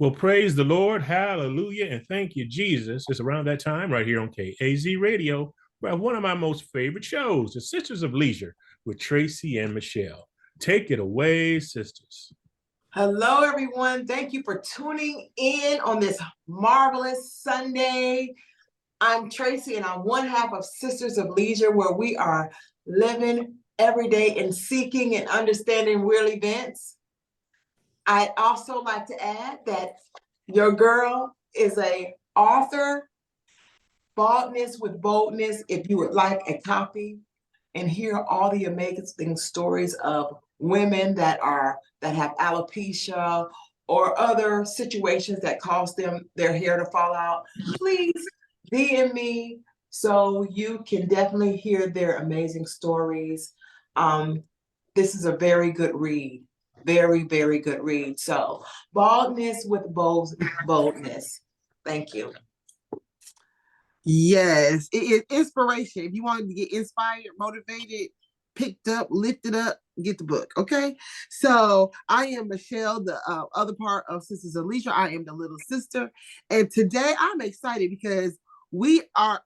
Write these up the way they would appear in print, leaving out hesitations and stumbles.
Well, praise the Lord. Hallelujah. And thank you, Jesus. It's around that time right here on KAZ Radio, where one of my most favorite shows, The Sisters of Leisure with Tracy and Michelle. Take it away, sisters. Hello, everyone. Thank you for tuning in on this marvelous Sunday. I'm Tracy, and I'm one half of Sisters of Leisure, where we are living every day and seeking and understanding real events. I'd also like to add that your girl is an author, Baldness with Boldness. If you would like a copy and hear all the amazing stories of women that have alopecia or other situations that cause them their hair to fall out, please DM me so you can definitely hear their amazing stories. This is a very good read. Very, very good read. So, Baldness with Boldness. Thank you. Yes, it is inspiration. If you wanted to get inspired, motivated, picked up, lifted up, get the book. Okay. So I am Michelle, the other part of Sisters of Leisure. I am the little sister. And today I'm excited because we are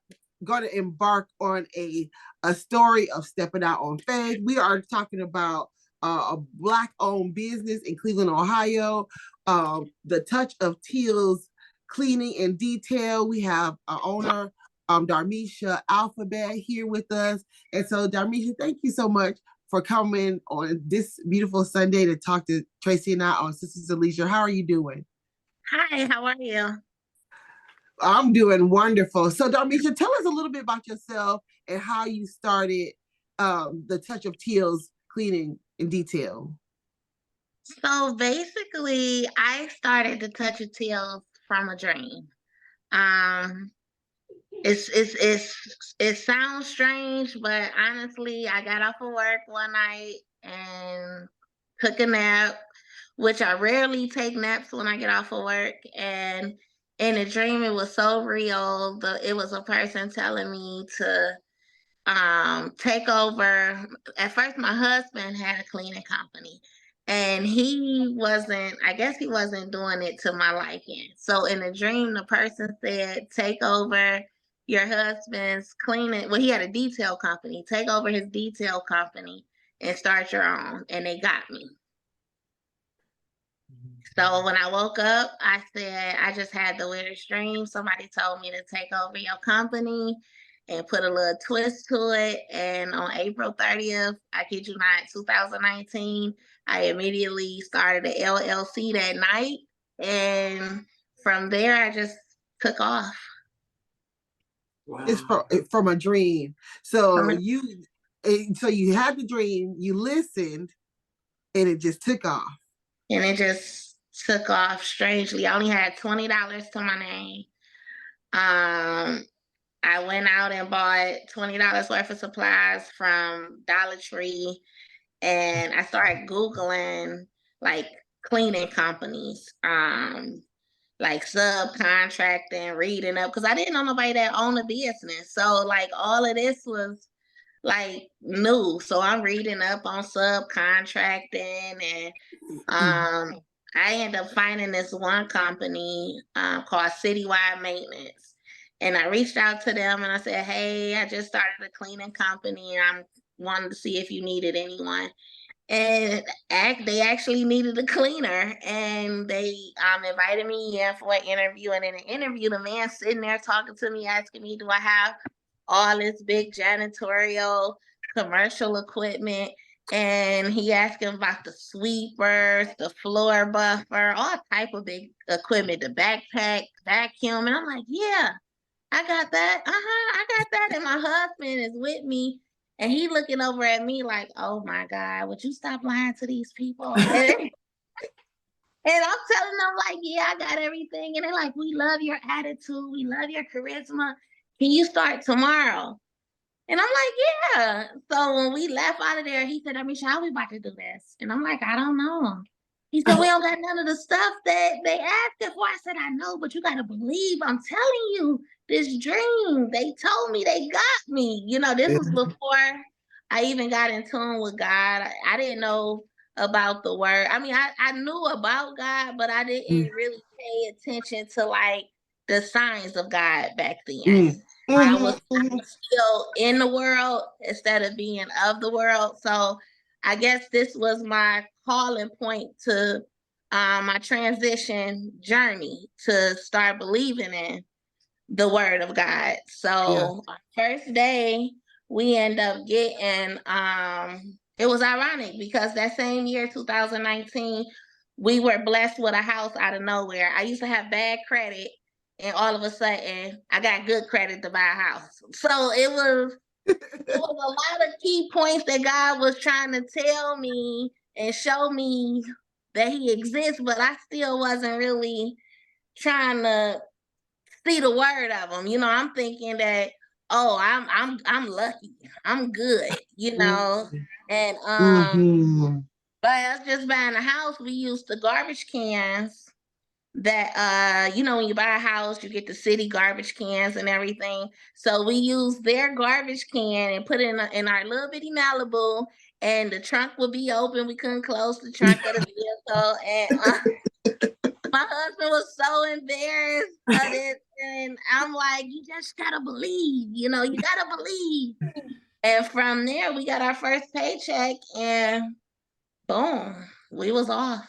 going to embark on a story of stepping out on faith. We are talking about a Black-owned business in Cleveland, Ohio, the Touch of Teeles Cleaning and Detail. We have our owner, Darmisha Alphabet, here with us. And so, Darmisha, thank you so much for coming on this beautiful Sunday to talk to Tracy and I on Sisters of Leisure. How are you doing? Hi, how are you? I'm doing wonderful. So, Darmisha, tell us a little bit about yourself and how you started the Touch of Teeles Cleaning and Detail. So basically, I started the Touch of Teal from a dream. It sounds strange, but honestly, I got off of work one night and took a nap, which I rarely take naps when I get off of work. And in a dream, it was so real. It was a person telling me to take over. At first, my husband had a cleaning company, and I guess he wasn't doing it to my liking. So in the dream, the person said, take over your husband's cleaning. Well, he had a detail company. Take over his detail company and start your own. And they got me. So when I woke up, I said, I just had the weirdest dream. Somebody told me to take over your company and put a little twist to it. And on April 30th, I kid you not, 2019, I immediately started an LLC that night. And from there, I just took off. Wow. It's from a dream. So you had the dream, you listened, and it just took off. And it just took off strangely. I only had $20 to my name. I went out and bought $20 worth of supplies from Dollar Tree, and I started Googling like cleaning companies, like subcontracting, reading up, because I didn't know nobody that owned a business. So like all of this was like new. So I'm reading up on subcontracting, and I ended up finding this one company called Citywide Maintenance. And I reached out to them and I said, hey, I just started a cleaning company and I wanted to see if you needed anyone. And they actually needed a cleaner, and they invited me in for an interview. And in the interview, the man sitting there talking to me, asking me, do I have all this big janitorial commercial equipment? And he asking about the sweepers, the floor buffer, all type of big equipment, the backpack, vacuum. And I'm like, yeah, I got that. I got that. And my husband is with me, and he looking over at me like, oh my God, would you stop lying to these people? And I'm telling them like, yeah, I got everything. And they're like, we love your attitude. We love your charisma. Can you start tomorrow? And I'm like, yeah. So when we left out of there, he said, Darmisha, how we about to do this? And I'm like, I don't know. He said, we don't got none of the stuff that they asked for. I said, I know, but you got to believe. I'm telling you, this dream, they told me they got me. You know, this was before I even got in tune with God. I didn't know about the word. I mean, I knew about God, but I didn't really pay attention to like the signs of God back then. I was still in the world instead of being of the world. So I guess this was my calling point to my transition journey to start believing in the word of God. So our first day we end up getting it was ironic because that same year, 2019, we were blessed with a house out of nowhere. I used to have bad credit, and all of a sudden I got good credit to buy a house. So it was a lot of key points that God was trying to tell me and show me that he exists, but I still wasn't really trying to see the word of him. You know, I'm thinking that, oh, I'm lucky. I'm good, you know. And by us just buying a house, we used the garbage cans that you know, when you buy a house, you get the city garbage cans and everything. So we used their garbage can and put it in our little bitty Malibu, and the trunk would be open. We couldn't close the trunk of the vehicle, and my husband was so embarrassed of it. And I'm like, you just gotta believe, you know, you gotta believe. And from there, we got our first paycheck, and boom, we was off.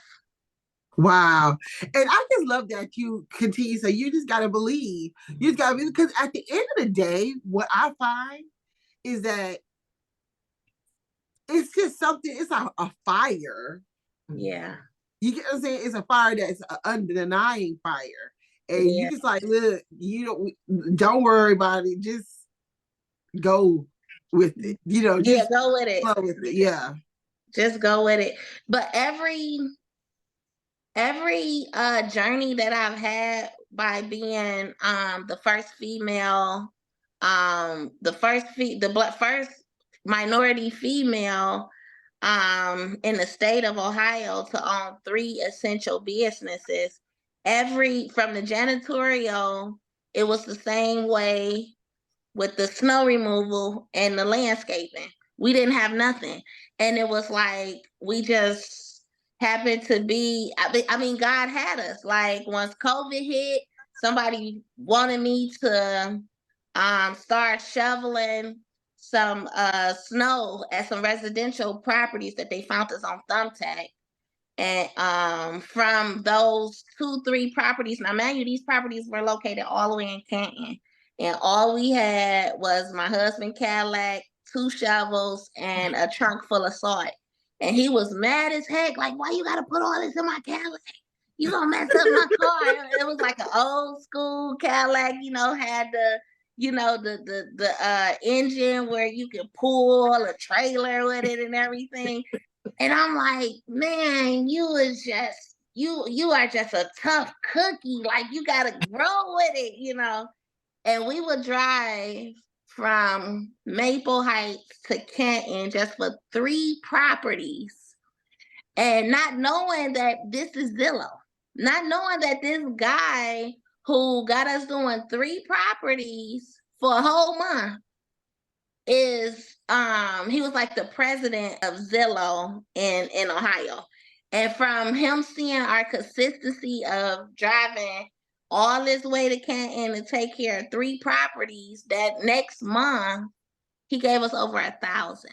Wow. And I just love that you continue. So you just gotta believe. You just gotta believe, because at the end of the day, what I find is that it's just something, it's a fire. Yeah. You get what I'm saying? It's a fire that's an undenying fire. And you just like, look, you don't worry about it. Just go with it. You know, just go with it. Go with it. Yeah. Just go with it. But every journey that I've had by being the first female, first minority female in the state of Ohio to own 3 essential businesses, from the janitorial, it was the same way with the snow removal and the landscaping. We didn't have nothing. And it was like, we just happened to be, I mean, God had us. Like, once COVID hit, somebody wanted me to start shoveling some snow at some residential properties that they found us on Thumbtack. And from those 2-3 properties, now mind you, these properties were located all the way in Canton. And all we had was my husband Cadillac, 2 shovels, and a trunk full of salt. And he was mad as heck, like, why you gotta put all this in my Cadillac? You gonna mess up my car. It was like an old school Cadillac, you know, had the, you know, the engine where you could pull a trailer with it and everything. And I'm like, man, you are just a tough cookie. Like, you gotta grow with it, you know. And we would drive from Maple Heights to Canton just for 3 properties, and not knowing that this is Zillow, not knowing that this guy who got us doing 3 properties for a whole month is he was like the president of Zillow in Ohio. And from him seeing our consistency of driving all this way to Canton to take care of 3 properties, that next month he gave us over 1,000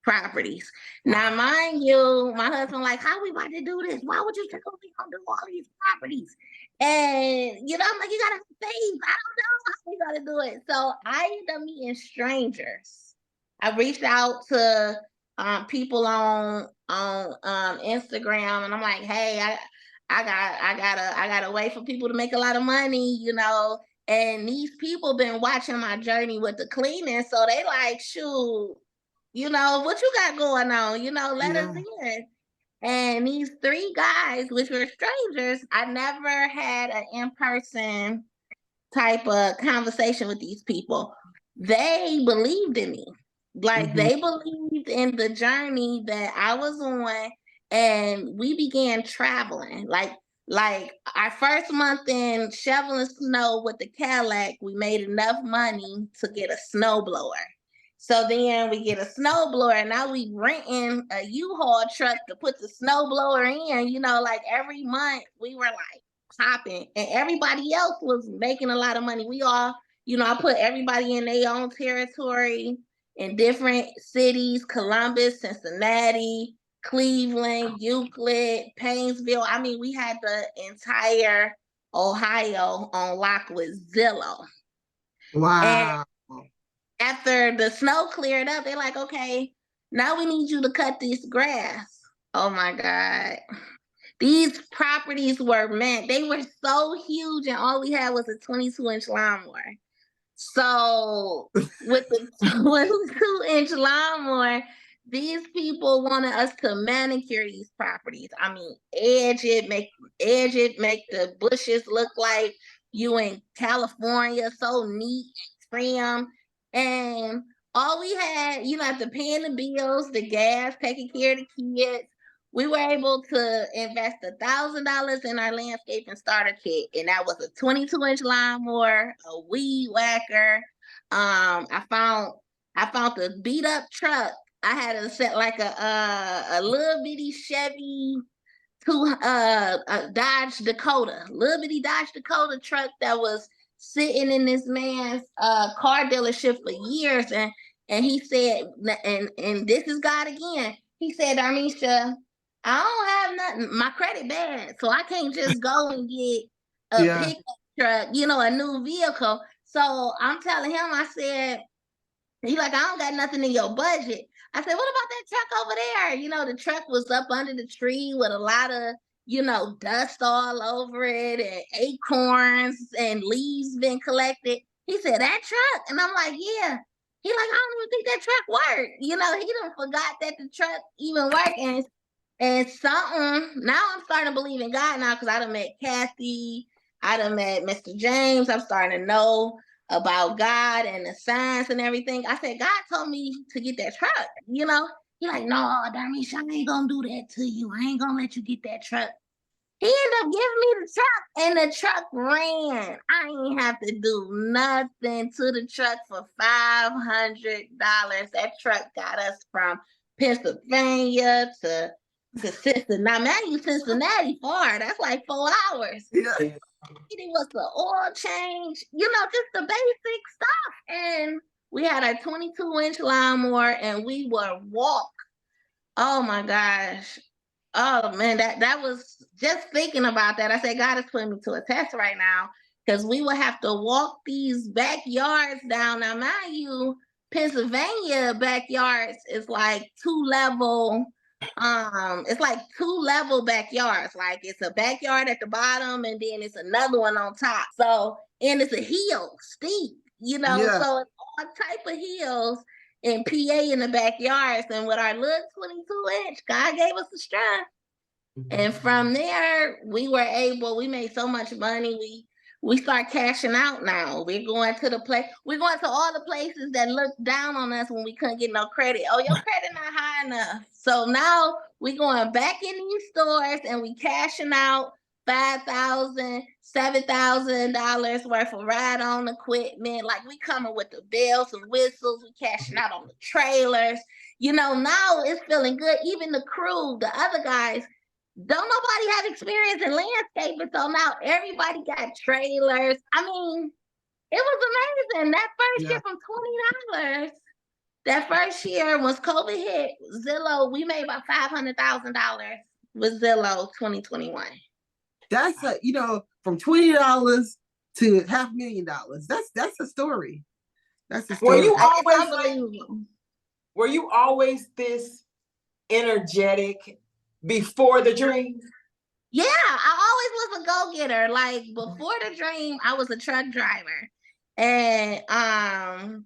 properties. Now, mind you, my husband like, how we about to do this? Why would you think we gonna do all these properties? And you know, I'm like, you gotta save. I don't know how we gotta do it. So I ended up meeting strangers. I reached out to people on Instagram, and I'm like, hey, I gotta wait for people to make a lot of money, you know. And these people been watching my journey with the cleaning, so they like, shoot, you know, what you got going on? You know, let us in. And these 3 guys, which were strangers, I never had an in-person type of conversation with these people. They believed in me. Like, they believed in the journey that I was on, and we began traveling. Like our first month in shoveling snow with the Cadillac, we made enough money to get a snowblower. So then we get a snowblower, and now we renting a U-Haul truck to put the snowblower in. You know, like every month we were like popping, and everybody else was making a lot of money. We all, you know, I put everybody in their own territory in different cities: Columbus, Cincinnati, Cleveland, Euclid, Painesville. I mean, we had the entire Ohio on lock with Zillow. Wow. And after the snow cleared up, they're like, okay, now we need you to cut this grass. Oh my God. These properties were they were so huge, and all we had was a 22-inch lawnmower. So with the 22-inch lawnmower, these people wanted us to manicure these properties. I mean, edge it, make the bushes look like you in California, so neat and trim. And all we had, you know, after paying the bills, the gas, taking care of the kids, we were able to invest $1,000 in our landscaping starter kit, and that was a 22-inch lawnmower, a weed whacker. I found the beat up truck. I had to set like a little bitty Chevy to a Dodge Dakota, little bitty Dodge Dakota truck that was sitting in this man's car dealership for years, and he said, and this is God again. He said, Darmisha, I don't have nothing. My credit bad, so I can't just go and get a pickup truck, you know, a new vehicle. So I'm telling him, I said, he's like, I don't got nothing in your budget. I said, what about that truck over there? You know, the truck was up under the tree with a lot of, you know, dust all over it and acorns and leaves been collected. He said, that truck? And I'm like, yeah. He like, I don't even think that truck worked. You know, he done forgot that the truck even worked. And something, now I'm starting to believe in God now, because I done met Kathy, I done met Mr. James. I'm starting to know about God and the science and everything. I said, God told me to get that truck, you know? He like, no, Darmisha, I ain't gonna do that to you. I ain't gonna let you get that truck. He ended up giving me the truck, and the truck ran. I ain't have to do nothing to the truck for $500. That truck got us from Pennsylvania to Cincinnati. Man, you Cincinnati far. That's like 4 hours. Yeah. It was the oil change, you know, just the basic stuff. And we had a 22-inch lawnmower, and we would walk. Oh my gosh. Oh man, that was, just thinking about that. I said, God is putting me to a test right now, because we would have to walk these backyards down. Now, mind you, Pennsylvania backyards is like it's like 2-level backyards. Like, it's a backyard at the bottom, and then it's another one on top. So, and it's a hill, steep, you know, so it's all type of hills in PA in the backyards. And with our little 22-inch, God gave us the strength. And from there, we made so much money. We start cashing out now. We're going to all the places that looked down on us when we couldn't get no credit. Oh, your credit not high enough. So now we going back in these stores, and we cashing out $5,000, $7,000 worth of ride-on equipment. Like, we coming with the bells and whistles. We cashing out on the trailers. You know, now it's feeling good. Even the crew, the other guys, don't nobody have experience in landscaping, so now everybody got trailers. I mean, it was amazing. That first year from $20, that first year, once COVID hit, Zillow, we made about $500,000 with Zillow 2021. That's from $20 to $500,000. That's a story. That's a story. Were you always this energetic before the dream? Yeah, I always was a go-getter. Like, before the dream, I was a truck driver. And I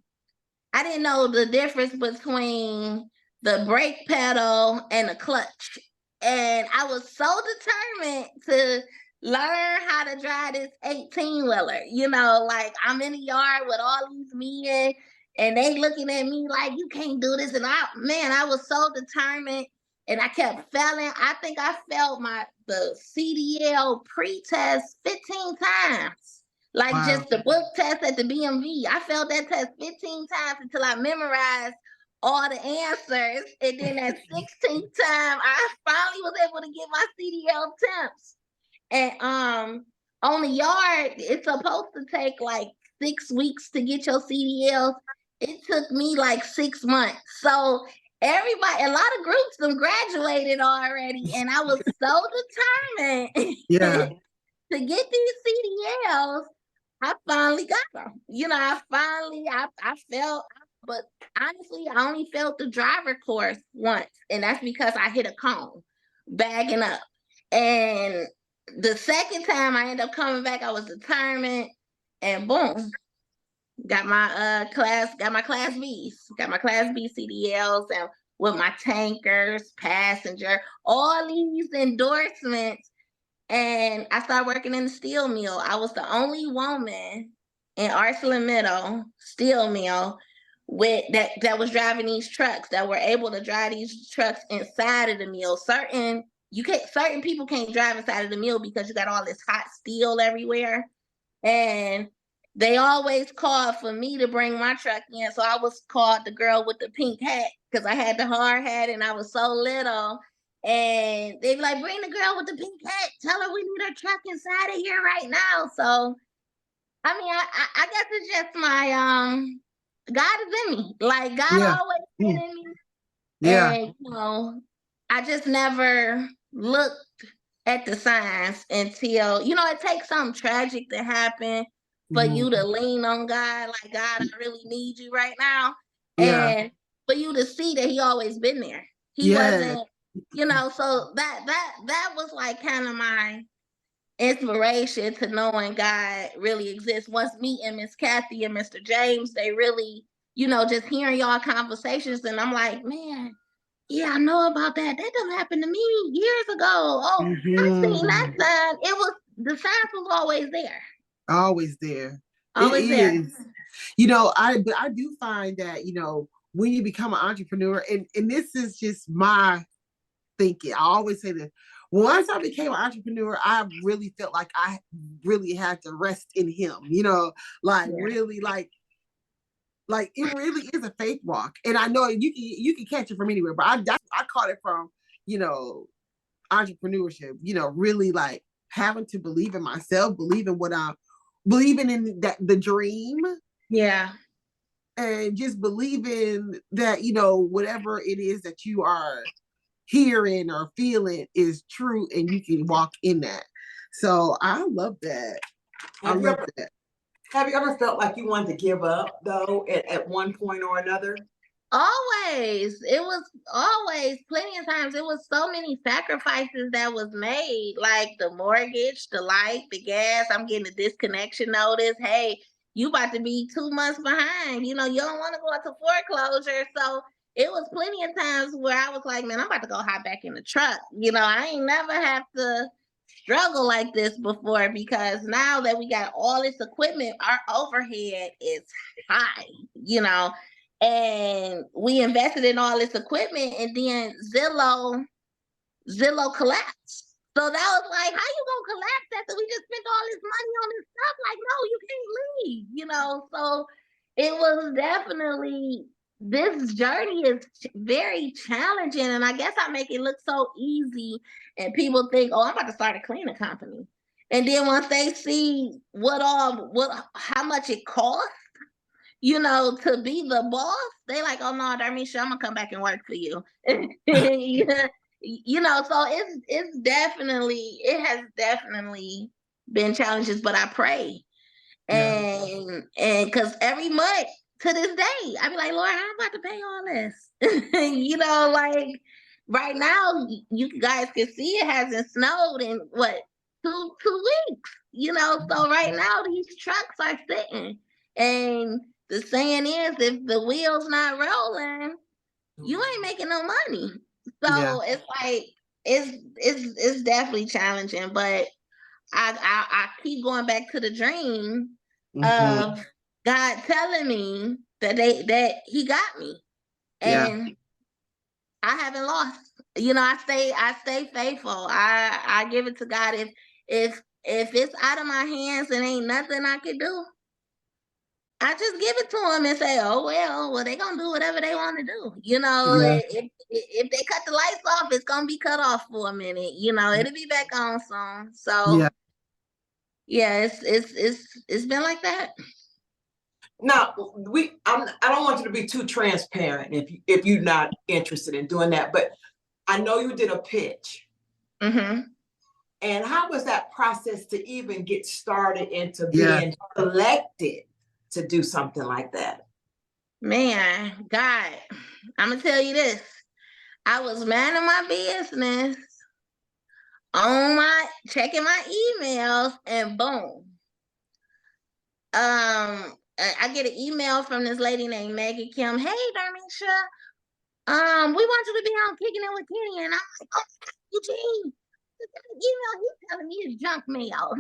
didn't know the difference between the brake pedal and the clutch. And I was so determined to learn how to drive this 18-wheeler. You know, like, I'm in the yard with all these men, and they looking at me like, you can't do this. And I was so determined. And I kept failing. I think I failed the CDL pre-test 15 times. Like Wow. just the book test at the BMV. I failed that test 15 times until I memorized all the answers. And then that 16th time, I finally was able to get my CDL temps. And on the yard, it's supposed to take like 6 weeks to get your CDLs. It took me like 6 months. So everybody, a lot of groups them graduated already, and I was so determined Yeah. to get these CDLs. I finally got them. I felt, but honestly, I only failed the driver course once, and that's because I hit a cone bagging up. And the second time I ended up coming back, I was determined, and boom, got my class Bs, got my class B CDLs, and with my tankers, passenger, all these endorsements. And I started working in the steel mill. I was the only woman in ArcelorMittal steel mill with that was driving these trucks, that were able to drive these trucks inside of the mill. Certain people can't drive inside of the mill because you got all this hot steel everywhere. And they always called for me to bring my truck in. So I was called the girl with the pink hat because I had the hard hat and I was so little. And they be like, bring the girl with the pink hat. Tell her we need her truck inside of here right now. So, I mean, I guess it's just my, God is in me. Like, God Yeah. always been in me. Yeah. And, I just never looked at the signs until, it takes something tragic to happen for you to lean on God. Like, God, I really need you right now. Yeah. And for you to see that he always been there. He Yes. wasn't, so that was like kind of my inspiration to knowing God really exists. Once meeting Miss Kathy and Mr. James, they really, just hearing y'all conversations, and I'm like, man, yeah, I know about that. That done happened to me years ago. Oh, I seen that sign. The signs was always there. Always there. Always there. Is. But I do find that, when you become an entrepreneur, and this is just my thinking. I always say this. Once I became an entrepreneur, I really felt like I really had to rest in him, really like it really is a faith walk. And I know you can catch it from anywhere, but I caught it from, entrepreneurship, really like having to believe in myself, believing in that the dream. Yeah. And just believing that, whatever it is that you are hearing or feeling is true and you can walk in that. So I love that. Have you ever felt like you wanted to give up though at one point or another? Always. It was always plenty of times. It was so many sacrifices that was made, like the mortgage, the light, the gas. I'm getting a disconnection notice. Hey, you about to be 2 months behind. You don't want to go into foreclosure. So it was plenty of times where I was like, man, I'm about to go hop back in the truck. I ain't never have to struggle like this before, because now that we got all this equipment, our overhead is high, and we invested in all this equipment, and then Zillow collapsed. So that was like, how you gonna collapse after we just spent all this money on this stuff? Like, no, you can't leave, So it was definitely, this journey is very challenging, and I guess I make it look so easy, and people think, oh, I'm about to start a cleaning company. And then once they see how much it costs, to be the boss, they like, oh no, Darmisha, I'm gonna come back and work for you. So it has definitely been challenges, but I pray. And because every month to this day, I be like, Lord, how am I about to pay all this? Like right now, you guys can see it hasn't snowed in what, 2 weeks, so right now these trucks are sitting. And the saying is, if the wheel's not rolling, you ain't making no money. So it's like, it's definitely challenging, but I keep going back to the dream of God telling me that he got me, and I haven't lost. I stay faithful. I give it to God. If if it's out of my hands and ain't nothing I can do, I just give it to them and say, oh, well, they gonna do whatever they want to do. You know, Yeah. if they cut the lights off, it's gonna be cut off for a minute. You know, it'll be back on soon. So yeah, it's been like that. Now, I don't want you to be too transparent if you're not interested in doing that, but I know you did a pitch. Mm-hmm. And how was that process to even get started into being selected to do something like that? Man, God, I'm gonna tell you this. I was minding my business checking my emails, and boom. I get an email from this lady named Maggie Kim. Hey, Darmisha, we want you to be on Kicking It with Kenny. And I'm like, oh, Eugene, this email he's telling me is junk mail.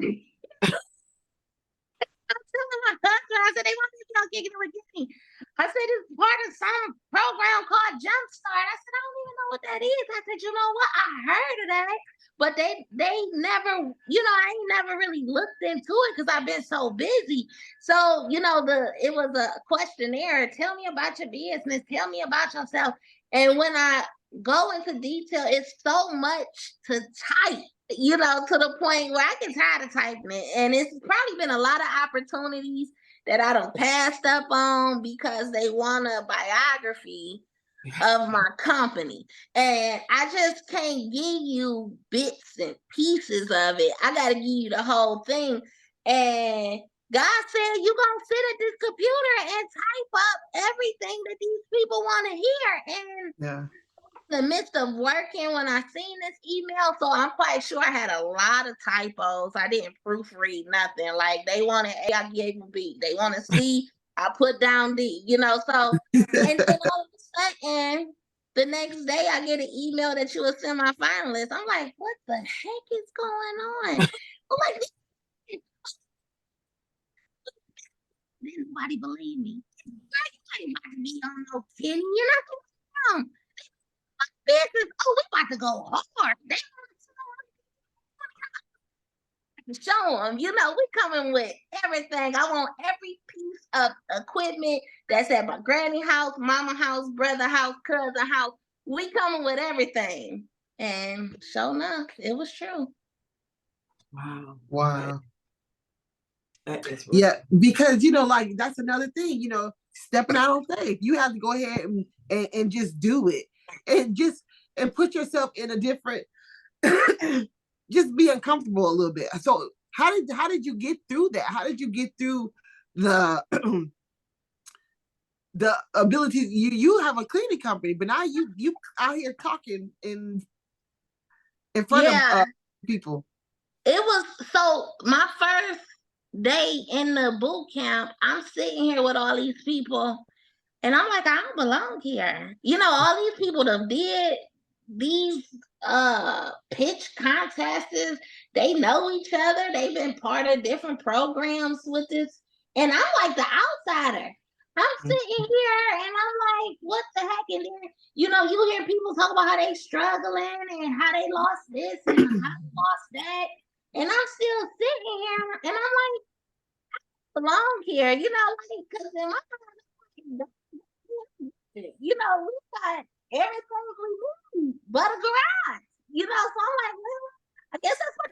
I'm telling my husband, I said, they want me to be on Kicking It with Kenny. I said, it's part of some program called Jumpstart. I said, I don't even know what that is. I said, you know what? I heard of that. But they never, I ain't never really looked into it because I've been so busy. So, it was a questionnaire. Tell me about your business. Tell me about yourself. And when I go into detail, it's so much to type, to the point where I get tired of typing it. And it's probably been a lot of opportunities that I done passed up on because they want a biography of my company. And I just can't give you bits and pieces of it. I got to give you the whole thing. And God said, you're going to sit at this computer and type up everything that these people want to hear. And in the midst of working, when I seen this email, so I'm quite sure I had a lot of typos. I didn't proofread nothing. Like they wanted A, I gave them B. They want to C, I put down D, so, and then all of a sudden, the next day I get an email that you were semi-finalist. I'm like, what the heck is going on? I'm like, didn't nobody believe me. I ain't about to be on no Kenny, business. Oh, we about to go hard. They show them, we coming with everything. I want every piece of equipment that's at my granny house, mama house, brother house, cousin house. We coming with everything. And sure enough, it was true. Wow. That is really because like that's another thing, stepping out on faith. You have to go ahead and just do it. And put yourself in a different just be uncomfortable a little bit. So how did you get through that? How did you get through the the ability? You have a cleaning company, but now you out here talking in front of people. It was so my first day in the boot camp. I'm sitting here with all these people, and I'm like, I don't belong here. All these people that did these pitch contests, they know each other. They've been part of different programs with this. And I'm like the outsider. I'm sitting here and I'm like, what the heck? And then, you hear people talk about how they struggling and how they lost this and how they lost that. And I'm still sitting here and I'm like, I belong here, because in my we got everything we need but a garage, so I'm like, well, I guess that's what,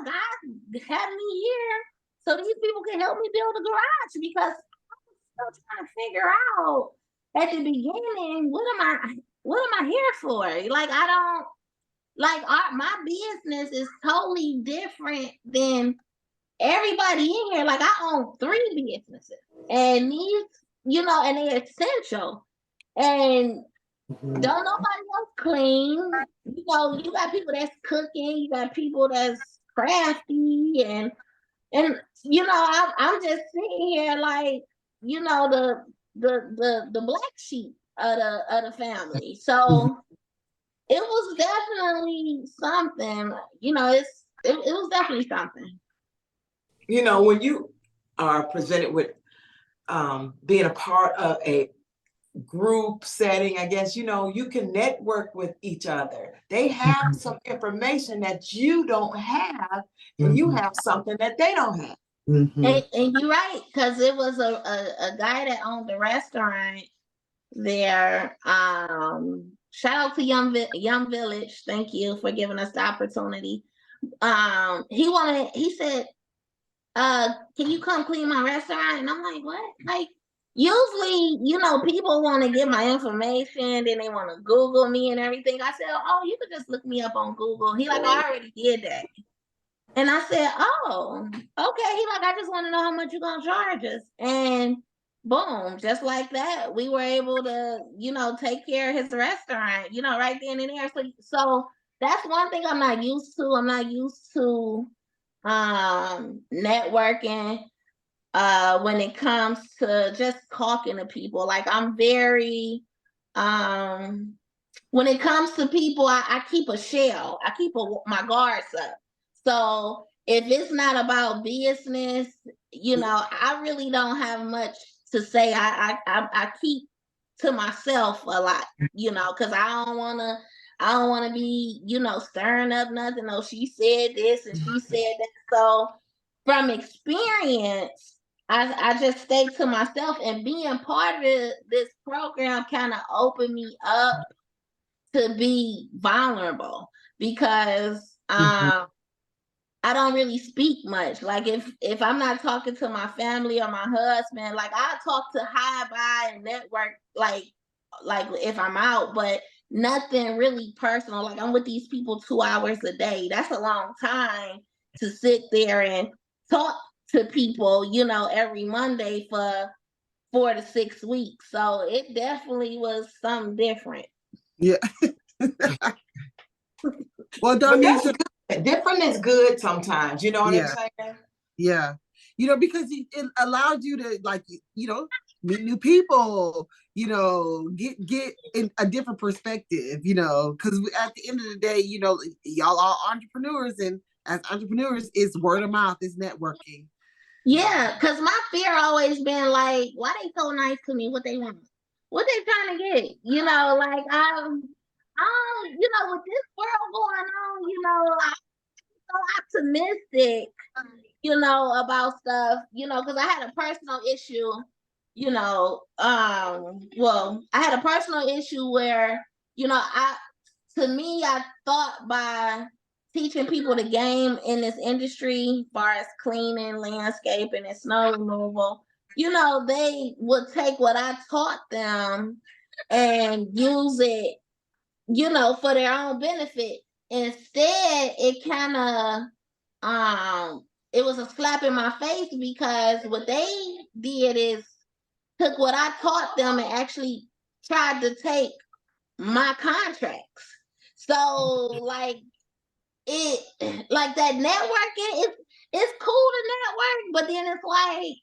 God had me here so these people can help me build a garage because I'm still trying to figure out at the beginning, what am I here for? Like, I don't, like, my business is totally different than everybody in here. Like, I own 3 businesses and these, and they're essential. And don't nobody else clean. You got people that's cooking. You got people that's crafty, and I'm just sitting here like, the black sheep of the family. So it was definitely something. It was definitely something. when you are presented with being a part of a group setting, I guess, you can network with each other. They have some information that you don't have, and you have something that they don't have. And you're right, because it was a guy that owned the restaurant there. Shout out to Young Village. Thank you for giving us the opportunity. He said, can you come clean my restaurant? And I'm like, what? Like, usually, people want to get my information, then they want to Google me and everything. I said, oh, you could just look me up on Google. He like, oh, I already did that. And I said, oh, okay. He like, I just want to know how much you're going to charge us. And boom, just like that, we were able to, take care of his restaurant, right then and there. So that's one thing I'm not used to. I'm not used to networking when it comes to just talking to people. Like, I'm very when it comes to people, I keep a shell. I keep my guards up. So if it's not about business, I really don't have much to say. I keep to myself a lot, because I don't want to be, stirring up nothing. Oh, she said this and she said that. So from experience, I just stay to myself, and being part of this program kind of opened me up to be vulnerable, because I don't really speak much. Like, if I'm not talking to my family or my husband, like, I talk to hi, bye, and network, like if I'm out, but nothing really personal. Like, I'm with these people 2 hours a day. That's a long time to sit there and talk to people, every Monday for 4 to 6 weeks. So it definitely was something different. Yeah. Well, Darmisha, different is good sometimes. You know what I'm saying? Yeah. Because it allows you to, like, meet new people, get in a different perspective, because at the end of the day, y'all are entrepreneurs, and as entrepreneurs, it's word of mouth, it's networking. Yeah, because my fear always been like, why they so nice to me? What they want? What they trying to get? Like, with this world going on, I'm so optimistic, about stuff, because I had a personal issue, well, I had a personal issue where, I thought by teaching people the game in this industry, as far as cleaning, landscaping, and snow removal, they would take what I taught them and use it, for their own benefit. Instead, it kind of, it was a slap in my face, because what they did is took what I taught them and actually tried to take my contracts. So, like, like that networking, it's cool to network, but then it's like,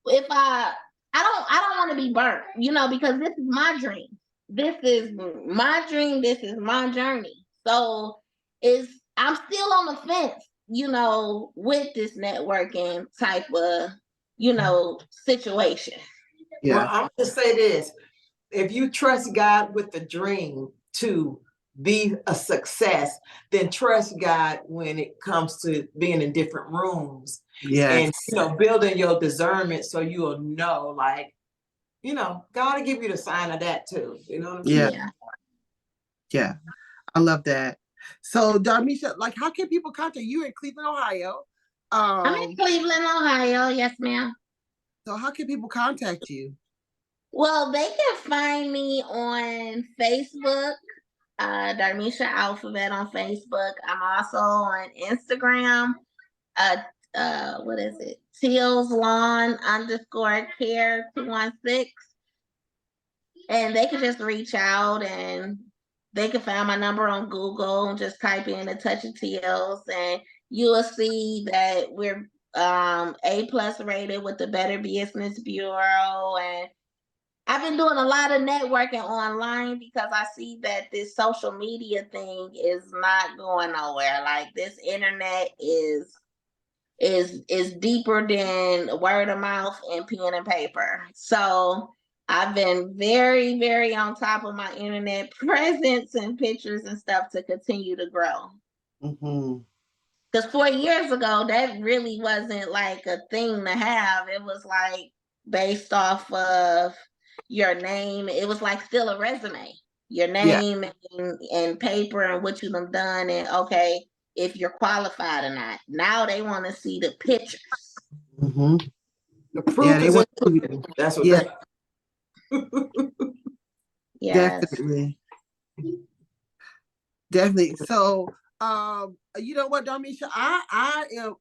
if I don't want to be burnt, because this is my dream. This is my dream. This is my journey. So I'm still on the fence, with this networking type of, situation. Yeah. Well, I'm gonna say this: if you trust God with the dream to be a success, then trust God when it comes to being in different rooms. Yes. And building your discernment, so you'll know, like, God will give you the sign of that too. You know what I'm saying? Yeah. I love that. So, Darmisha, like, how can people contact you in Cleveland, Ohio? I'm in Cleveland, Ohio. Yes, ma'am. So how can people contact you? Well, they can find me on Facebook, Darmisha Alphabet on Facebook. I'm also on Instagram. What is it? Teeles Lawn _care 216. And they can just reach out, and they can find my number on Google and just type in A Touch of Teeles, and you will see that we're A+ rated with the Better Business Bureau. And I've been doing a lot of networking online, because I see that this social media thing is not going nowhere. Like, this internet is deeper than word of mouth and pen and paper. So I've been very, very on top of my internet presence and pictures and stuff to continue to grow. Mm-hmm. Because 4 years ago, that really wasn't like a thing to have. It was like based off of your name. It was like still a resume. Your name and paper and what you've done, and okay, if you're qualified or not. Now they want to see the pictures. Mm-hmm. The proof is in the That's what. Yeah. Yes. Definitely. So, you know what, Darmisha, I am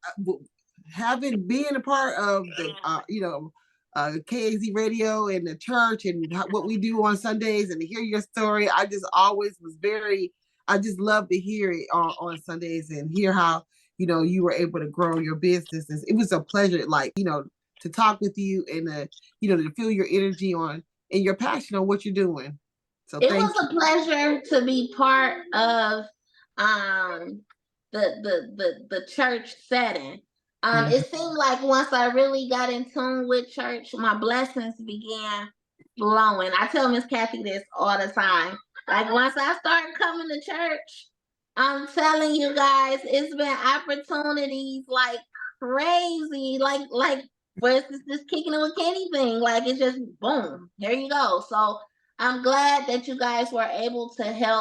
having being a part of the, KAZ radio and the church and what we do on Sundays and to hear your story. I just always was I just love to hear it on Sundays and hear how, you were able to grow your businesses. It was a pleasure, to talk with you and, to feel your energy and your passion on what you're doing. So it was a pleasure to be part of the church setting. It seemed like once I really got in tune with church, my blessings began flowing. I tell Miss Kathy this all the time. Like once I started coming to church, I'm telling you guys, it's been opportunities like crazy, like for instance, this kicking it with Kenny thing. Like it's just boom, here you go. So I'm glad that you guys were able to help